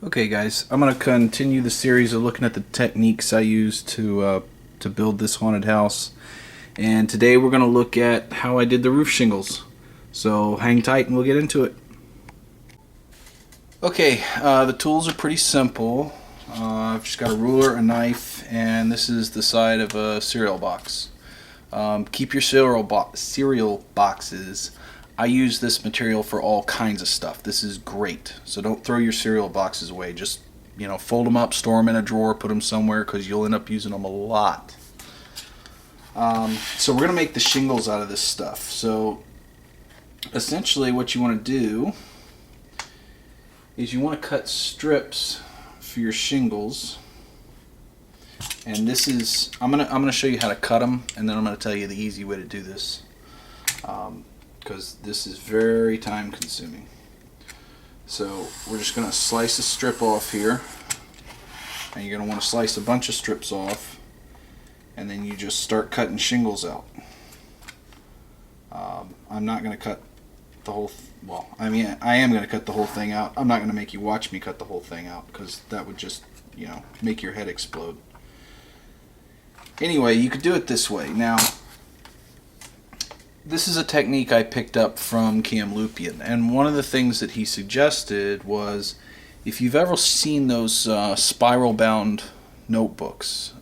Okay guys, I'm going to continue the series of looking at the techniques I use to build this haunted house. And today we're going to look at how I did the roof shingles. So hang tight and we'll get into it. Okay, the tools are pretty simple. I've just got a ruler, a knife, and this is the side of a cereal box. Keep your cereal boxes. I use this material for all kinds of stuff. This is great. So don't throw your cereal boxes away. Just, fold them up, store them in a drawer, put them somewhere because you'll end up using them a lot. So we're going to make the shingles out of this stuff. So essentially what you want to do is you want to cut strips for your shingles. And this is, I'm gonna show you how to cut them, and then I'm going to tell you the easy way to do this. Because this is very time consuming. So we're just going to slice a strip off here, and you're going to want to slice a bunch of strips off, and then you just start cutting shingles out. I'm not going to cut the whole I am going to cut the whole thing out. I'm not going to make you watch me cut the whole thing out because that would just make your head explode. Anyway, you could do it this way. Now this is a technique I picked up from Cam Lupian, and one of the things that he suggested was, if you've ever seen those spiral-bound notebooks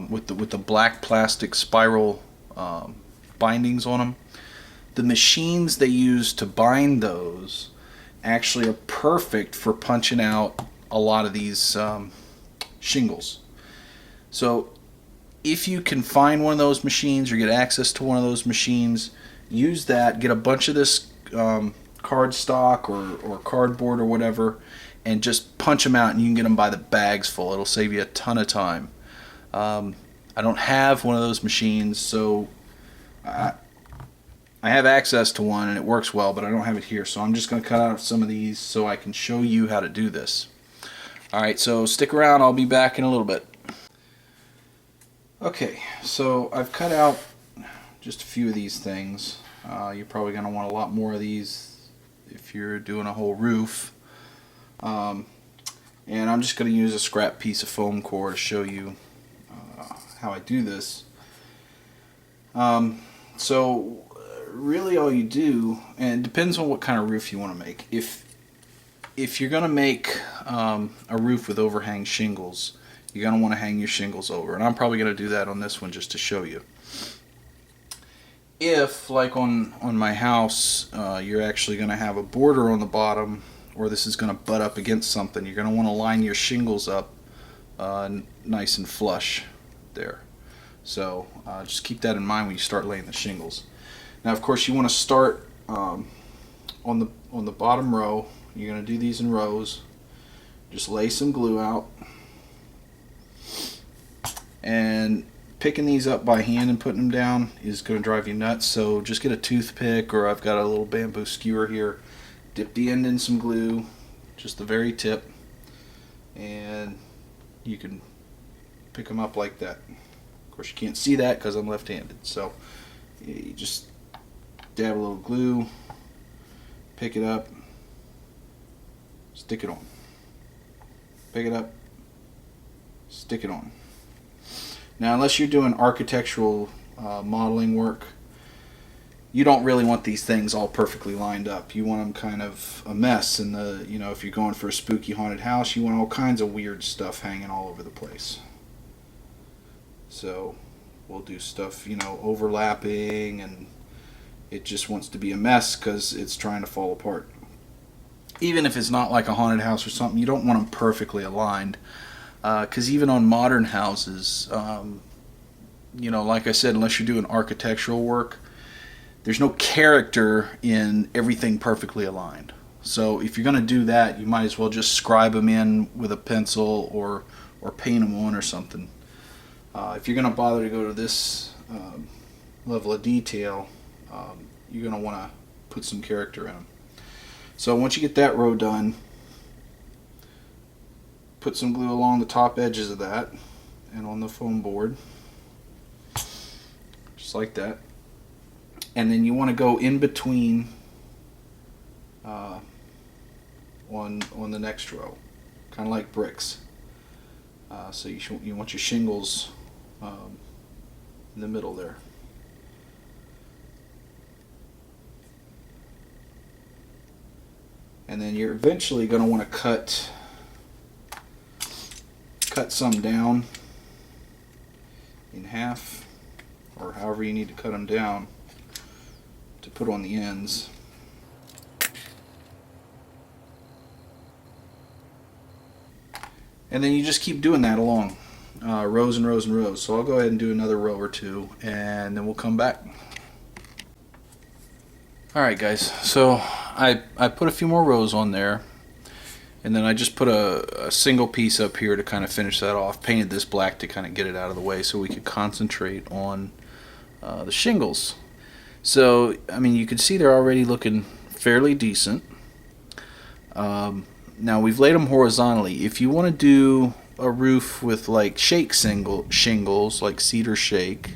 with the black plastic spiral bindings on them, the machines they use to bind those actually are perfect for punching out a lot of these shingles. So if you can find one of those machines or get access to one of those machines, use that, get a bunch of this cardstock or cardboard or whatever, and just punch them out, and you can get them by the bags full. It'll save you a ton of time. I don't have one of those machines, so I have access to one and it works well, but I don't have it here, so I'm just going to cut out some of these so I can show you how to do this. Alright, so stick around, I'll be back in a little bit. Okay, so I've cut out just a few of these things. You're probably going to want a lot more of these if you're doing a whole roof. And I'm just going to use a scrap piece of foam core to show you how I do this. So really all you do, and it depends on what kind of roof you want to make. If you're going to make a roof with overhang shingles, you're going to want to hang your shingles over, and I'm probably going to do that on this one just to show you. If, like on my house, you're actually going to have a border on the bottom, or this is going to butt up against something, you're going to want to line your shingles up nice and flush there. So just keep that in mind when you start laying the shingles. Now, of course, you want to start on the bottom row. You're going to do these in rows. Just lay some glue out, and picking these up by hand and putting them down is going to drive you nuts. So just get a toothpick, or I've got a little bamboo skewer here. Dip the end in some glue, just the very tip, and you can pick them up like that. Of course, you can't see that because I'm left-handed. So you just dab a little glue, pick it up, stick it on. Pick it up, stick it on. Now, unless you're doing architectural modeling work, you don't really want these things all perfectly lined up. You want them kind of a mess. And if you're going for a spooky haunted house, you want all kinds of weird stuff hanging all over the place. So we'll do stuff, overlapping, and it just wants to be a mess because it's trying to fall apart. Even if it's not like a haunted house or something, you don't want them perfectly aligned. Because even on modern houses, like I said, unless you're doing architectural work, there's no character in everything perfectly aligned. So if you're going to do that, you might as well just scribe them in with a pencil or paint them on or something. If you're going to bother to go to this level of detail, you're going to want to put some character in them. So once you get that row done, put some glue along the top edges of that and on the foam board, just like that. And then you want to go in between on the next row. kind of like bricks. So you want your shingles in the middle there. And then you're eventually going to want to cut some down in half, or however you need to cut them down to put on the ends. And then you just keep doing that along, rows and rows and rows. So I'll go ahead and do another row or two, and then we'll come back. Alright guys, so I put a few more rows on there, and then I just put a single piece up here to kind of finish that off. Painted this black to kind of get it out of the way so we could concentrate on the shingles. So, I mean, you can see they're already looking fairly decent. Now we've laid them horizontally. If you want to do a roof with like shake shingles, like cedar shake,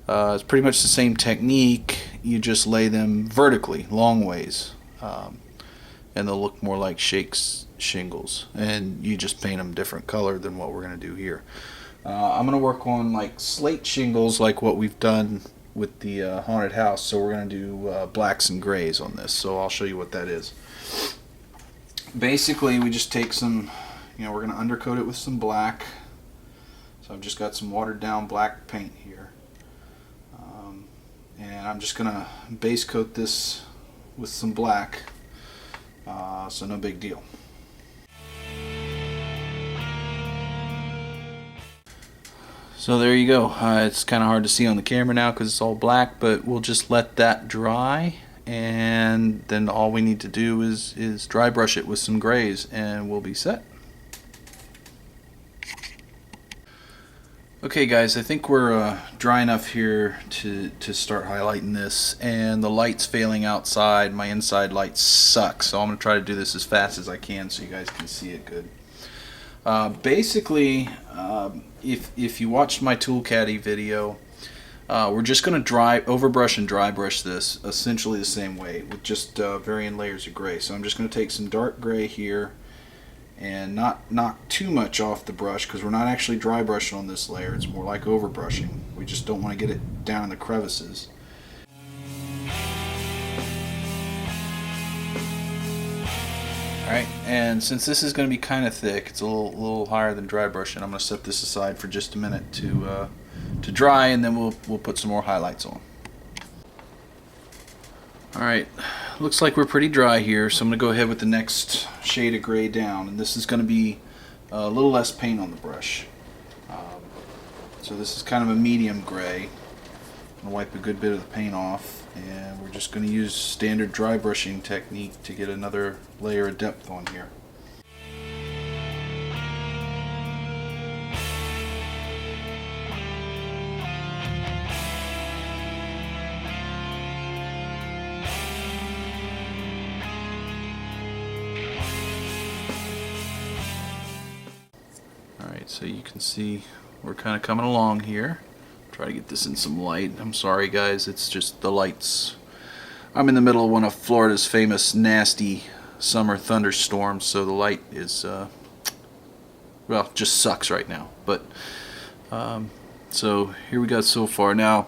it's pretty much the same technique. You just lay them vertically, long ways, and they'll look more like shingles. And you just paint them different color than what we're going to do here. I'm going to work on like slate shingles, like what we've done with the haunted house. So we're going to do blacks and grays on this. So I'll show you what that is. Basically, we just take some, we're going to undercoat it with some black. So I've just got some watered down black paint here. And I'm just going to base coat this with some black. So no big deal. So there you go. It's kind of hard to see on the camera now because it's all black, but we'll just let that dry. And then all we need to do is dry brush it with some grays and we'll be set. Okay guys, I think we're dry enough here to start highlighting this, and the light's failing outside. My inside light sucks, so I'm going to try to do this as fast as I can so you guys can see it good. Basically, if you watched my tool caddy video, we're just going to overbrush and dry brush this essentially the same way with just varying layers of gray. So I'm just going to take some dark gray here and not knock too much off the brush, because we're not actually dry brushing on this layer. It's more like overbrushing. We just don't want to get it down in the crevices. Alright, and since this is going to be kind of thick, it's a little higher than dry brushing, I'm going to set this aside for just a minute to dry, and then we'll put some more highlights on. Alright, looks like we're pretty dry here, so I'm going to go ahead with the next shade of gray down, and this is going to be a little less paint on the brush. So this is kind of a medium gray. I'm going to wipe a good bit of the paint off, and we're just going to use standard dry brushing technique to get another layer of depth on here. Alright, so you can see we're kind of coming along here. Try to get this in some light. I'm sorry guys, it's just the lights. I'm in the middle of one of Florida's famous nasty summer thunderstorms, so the light is, well, just sucks right now. But, so here we go so far. Now,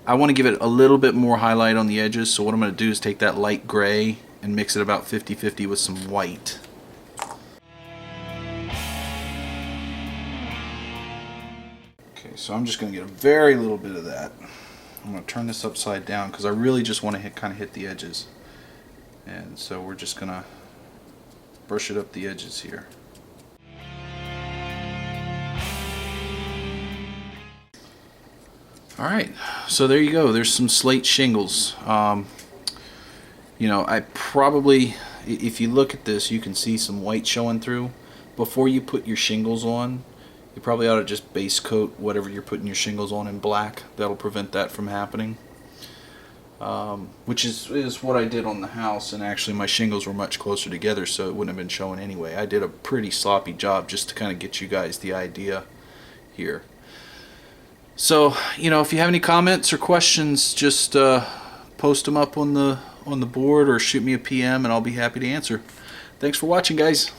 I want to give it a little bit more highlight on the edges, so what I'm going to do is take that light gray and mix it about 50-50 with some white. Okay, so I'm just going to get a very little bit of that. I'm going to turn this upside down because I really just want to kind of hit the edges. And so we're just going to brush it up the edges here. Alright, so there you go. There's some slate shingles. You know, I probably, if you look at this, you can see some white showing through. Before you put your shingles on, you probably ought to just base coat whatever you're putting your shingles on in black. That'll prevent that from happening. Which is what I did on the house, and actually my shingles were much closer together, so it wouldn't have been showing anyway. I did a pretty sloppy job just to kind of get you guys the idea here. So, you know, if you have any comments or questions, just post them up on the board or shoot me a PM and I'll be happy to answer. Thanks for watching, guys.